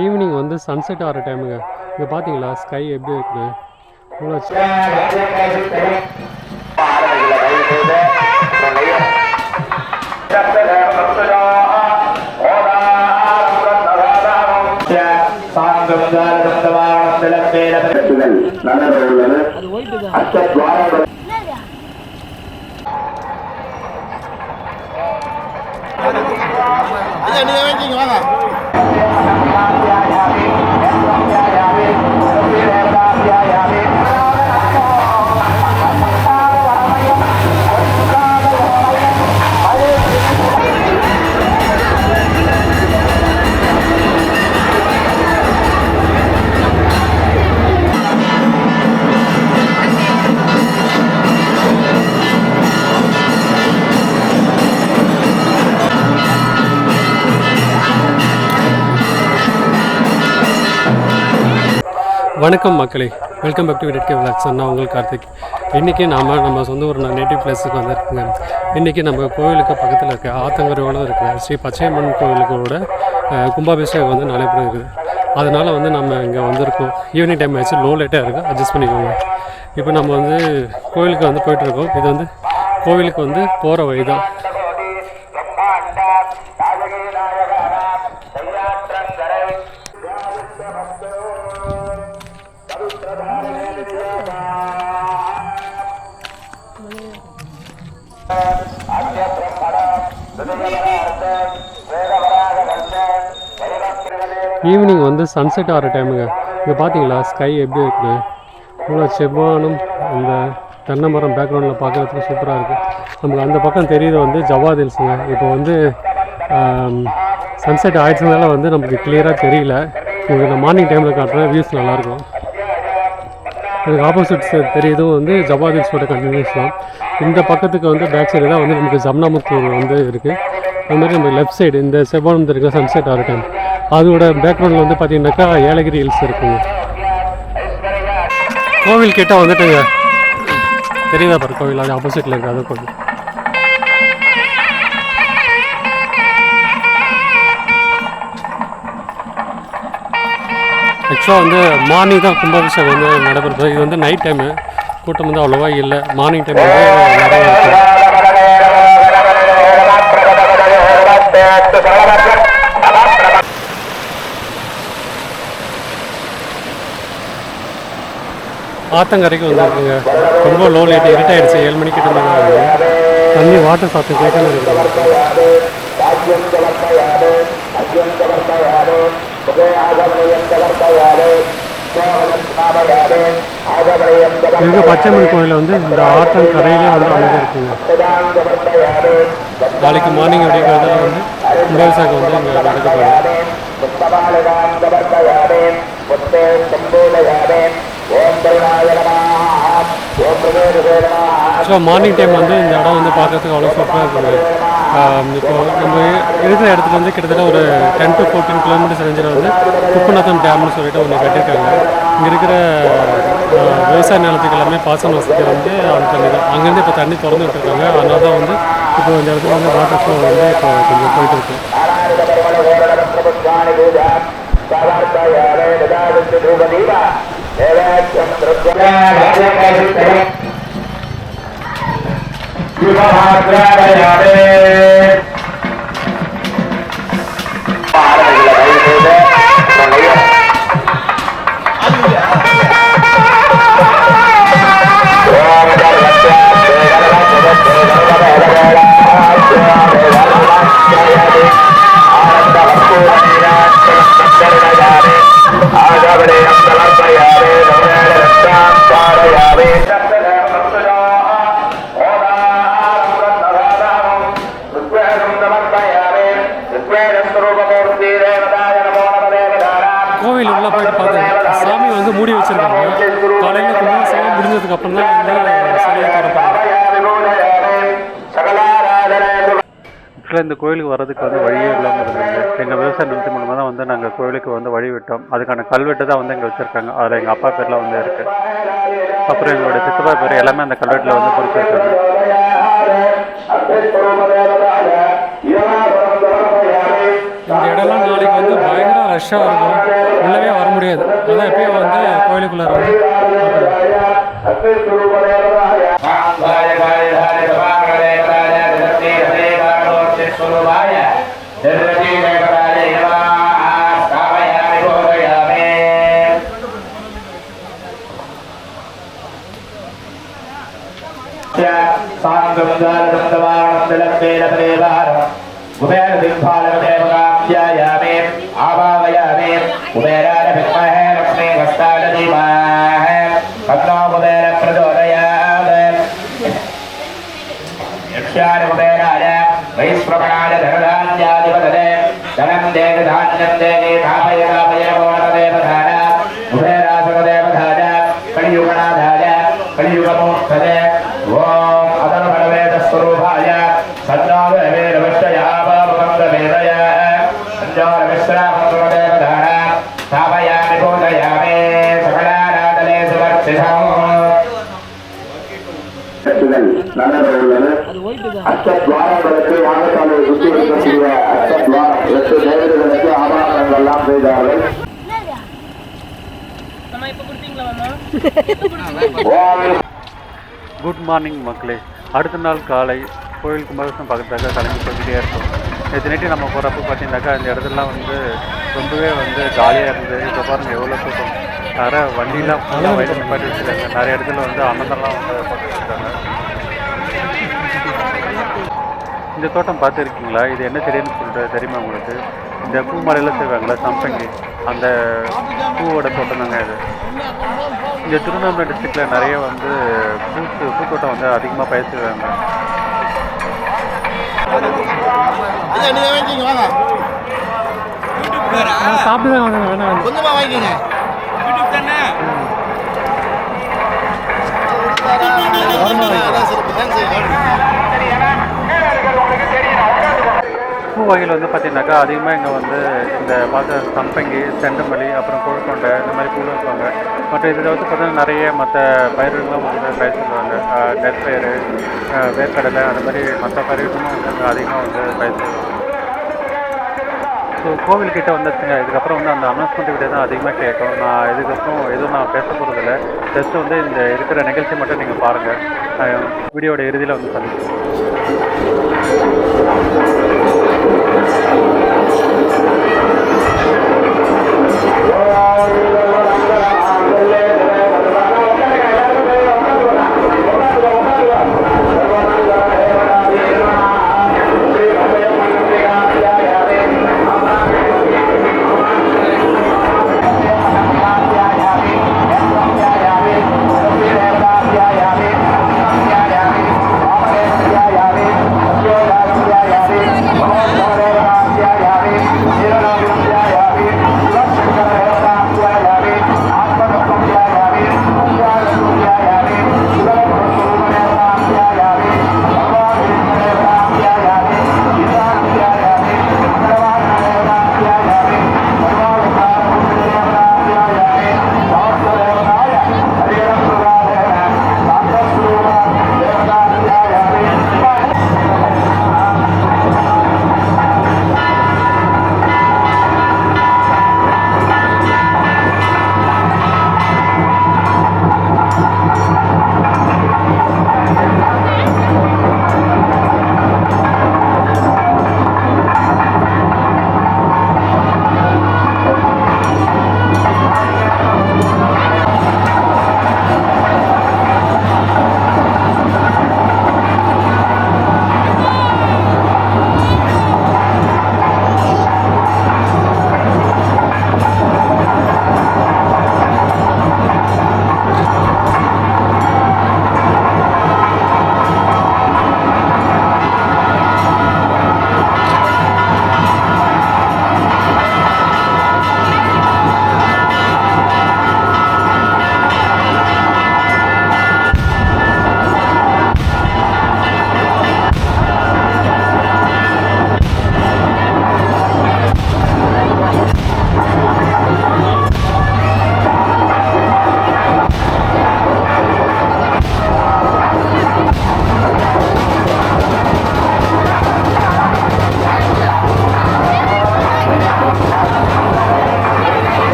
Evening வந்து sunset ஆகிற டைமுங்க. இங்கே பார்த்தீங்களா ஸ்கை எப்படி இருக்குது? இவ்வளோ வணக்கம் மக்களே, வெல்கம் பேக் டு விடட்கே விளாக்ஸ். நான் உங்கள் கார்த்திக். இன்றைக்கி நம்ம சொந்த ஊர் நேட்டிவ் பிளேஸுக்கு வந்திருக்குங்க. இன்றைக்கி நம்ம கோவிலுக்கு பக்கத்தில் இருக்க ஆத்தங்கரையோடு இருக்கிற ஸ்ரீ பச்சையம்மன் கோவிலுக்கோட கும்பாபிஷேகம் வந்து நடைபெற இருக்குது. அதனால் வந்து நம்ம இங்கே வந்திருக்கோம். ஈவினிங் டைம் ஆச்சு, லோ லைட்டாக இருக்குது, அட்ஜஸ்ட் பண்ணிக்கோங்க. இப்போ நம்ம வந்து கோவிலுக்கு வந்து போயிட்டுருக்கோம். இது வந்து கோவிலுக்கு வந்து போகிற வழி தான். ஈவினிங் வந்து சன்செட் ஆகிற டைமுங்க. இங்கே பார்த்தீங்களா ஸ்கை எப்படி இருக்குது? இவ்வளோ செவ்வானும் இந்த தென்னை மரம் பேக்ரவுண்டில் பார்க்குறதுக்கு சூப்பராக இருக்குது. நமக்கு அந்த பக்கம் தெரியுது வந்து ஜவாத் ஹில்ஸுங்க. இப்போ வந்து சன்செட் ஆகிடுச்சதுனால வந்து நமக்கு கிளியராக தெரியல. உங்களுக்கு நான் மார்னிங் டைமில் காட்டுறேன், வியூஸ் நல்லாயிருக்கும். எனக்கு ஆப்போசிட்ஸ் தெரியுதும் வந்து ஜவாத் ஹில்ஸோட கண்டினியூஸ் தான். இந்த பக்கத்துக்கு வந்து பேக் சைடு தான் வந்து நமக்கு ஜம்னாமுத்தூர் வந்து இருக்குது. அது மாதிரி நம்ம லெஃப்ட் சைடு இந்த செவ்வானம் இருக்கிற சன்செட் ஆகிற டைம் அதோட பேக்ரவுண்டில் வந்து பார்த்தீங்கன்னாக்கா ஏலகிரி ஹில்ஸ் இருக்குங்க. கோவில் கிட்ட வந்துட்டுங்க, தெரியுதா பாரு கோவில், அது ஆப்போசிட்டில் இருக்குது. அது கோவில் ஆக்சுவலாக வந்து மார்னிங் தான் கும்பாபிஷேகம் வந்து நடைபெறுது. இது வந்து நைட் டைமு, கூட்டம் வந்து அவ்வளோவா இல்லை. மார்னிங் டைம் வந்து நிறைய இருக்குது. ஆத்தங்கரைக்கு வந்துருக்குங்க. ரொம்ப லோ லைட், இருட்டாயிடுச்சு, 7 மணிக்கிட்ட மேலே தண்ணி வாட்டர் சாப்பிட்டு கேட்கணும் இருக்குது. இது பச்சையம்மன் கோயிலில் வந்து இந்த ஆத்தங்கரையிலே வந்து அமைதி இருக்குங்க. நாளைக்கு மார்னிங் அப்படிங்கிறதுல வந்து கும்பாபிஷேகம் வந்து இங்கே நடக்கப்படும். ஸோ மார்னிங் டைம் வந்து இந்த இடம் வந்து பார்க்கறதுக்கு அவ்வளோ சூப்பராக இருக்குது. இப்போ நம்ம இருக்கிற இடத்துல வந்து கிட்டத்தட்ட ஒரு 10 to 14 கிலோமீட்டர்ஸ் ரேஞ்சில் வந்து குப்பநத்தம் டேம்னு சொல்லிட்டு ஒன்று கட்டியிருக்காங்க. இங்கே இருக்கிற விவசாய நிலத்துக்கு எல்லாமே பாசன வசதி வந்து அந்த தண்ணி தான். அங்கேருந்து இப்போ தண்ணி திறந்து விட்டுருக்காங்க. அதனால தான் வந்து இப்போ இந்த இடத்துல வந்து வாட்டர் ஃப்ளோ வந்து இப்போ கொஞ்சம் போயிட்டு இருக்கு. கோவில் உள்ள போயிட்டு பார்த்தேன், சாமி வந்து மூடி வச்சிருக்காங்க. காலையில் கும்பாபிஷேகம் முடிஞ்சதுக்கு அப்புறம் தான் வந்து சரியாக திறப்பாங்க. இந்த கோயிலுக்கு வர்றதுக்கு வந்து வழியே இல்லாமல் இருந்தாங்க. எங்கள் விவசாய நிலத்து மூலமாக தான் வந்து நாங்கள் கோயிலுக்கு வந்து வழி விட்டோம். அதுக்கான கல்வெட்டு தான் வந்து இங்கே வச்சுருக்காங்க. அதில் எங்கள் அப்பா பேரில் வந்து இருக்குது. அப்புறம் எங்களுடைய சித்தப்பா பேர் எல்லாமே அந்த கல்வெட்டில் வந்து குறிப்பிட்டிருக்காங்க. இந்த இடம்லாம் நாளைக்கு வந்து பயங்கர ரஷ்ஷாக இருக்கும், உள்ளவே வர முடியாது. அதான் எப்பயும் வந்து கோயிலுக்குள்ளே வந்து அஷ்டத்வாரங்களுக்கு யாகசாலை சுற்றி இருக்கக்கூடிய அஷ்டத்வாரம் 8 தேவதைகளுக்கு ஆபரணங்கள் எல்லாம் செய்தார்கள். குட் மார்னிங் மக்களே. அடுத்த நாள் காலை கோயில் கும்பாபிஷேகம் பக்கத்தாக கிளம்பி போய்கிட்டே இருக்கும். நேற்று நைட்டு நம்ம போகிறப்ப பார்த்தீங்கன்னாக்கா இந்த இடத்துலலாம் வந்து ரொம்பவே வந்து காலியாக இருந்தது. இப்போ பாருங்கள் எவ்வளோ கூட்டம். நிறைய வண்டியெலாம் ஃபுல்லாக வயசு நிப்பாட்டி வச்சுருக்காங்க. நிறைய இடத்துல வந்து அன்னதெல்லாம் வந்து போட்டு வச்சுருக்காங்க. இந்த தோட்டம் பார்த்துருக்கீங்களா? இது என்ன செடின்னு சொல்லிட்டு தெரியுமா உங்களுக்கு? இந்த பூ மலையில் செய்வாங்களா சம்பங்கி, அந்த பூவோட தோட்டம் தாங்க இது. இந்த திருவண்ணாமலை டிஸ்ட்ரிக்டில் நிறைய வந்து பூத்தோட்டம் வந்து அதிகமாக பயிர் செய்வாங்க. சாப்பிட்டு தான் வேணாம் கொஞ்சமாக வாங்கிக்கோங்க. பூ வகையில் வந்து பார்த்தீங்கன்னாக்கா அதிகமாக இங்கே வந்து இந்த பார்த்த சம்பங்கி, செண்டமல்லி, அப்புறம் கொழுக்கொண்டை இந்த மாதிரி பூ வைப்பாங்க. மற்ற இதில் வந்து பார்த்தீங்கன்னா நிறைய மற்ற பயிர்களும் வந்து பயிர் செய்வாங்க. நெற்பயிறு, வேர்க்கடலை, அந்த மாதிரி மற்ற பயிர்களும் வந்து அதிகமாக வந்து பயிர் செய்வாங்க. ஸோ கோவில்கிட்ட வந்துச்சுங்க. இதுக்கப்புறம் வந்து அந்த அனௌன்ஸ்மெண்ட் வீடியோ தான் அதிகமாக கேட்கும். நான் இதுக்கப்புறம் எதுவும் நான் பேச போகிறதில்ல. ஜஸ்ட் வந்து இந்த இருக்கிற நிகழ்ச்சி மட்டும் நீங்கள் பாருங்கள். வீடியோட இறுதியில் வந்து சந்திப்போம். Yeah.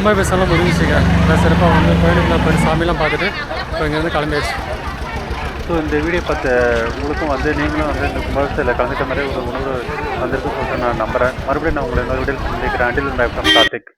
கும்பாபிஷேகம்லாம் முடிஞ்சிச்சுங்க. நல்லா சிறப்பாக வந்து கோயிலுக்குள்ள போய் சாமிலாம் பார்த்துட்டு இப்போ இங்கேருந்து கிளம்பியாச்சு. ஸோ இந்த வீடியோ பார்த்த உங்களுக்கும் வந்து நீங்களும் வந்து இந்த கும்பாபிஷேகத்தில் கலந்துக்க மாதிரி ஒரு உணர்வு வந்திருக்குன்னு சொல்லிட்டு நான் நம்புகிறேன். மறுபடியும் நான் உங்களை இன்னொரு வீடியோவில் சந்திக்கிறேன். Until by from Karthik.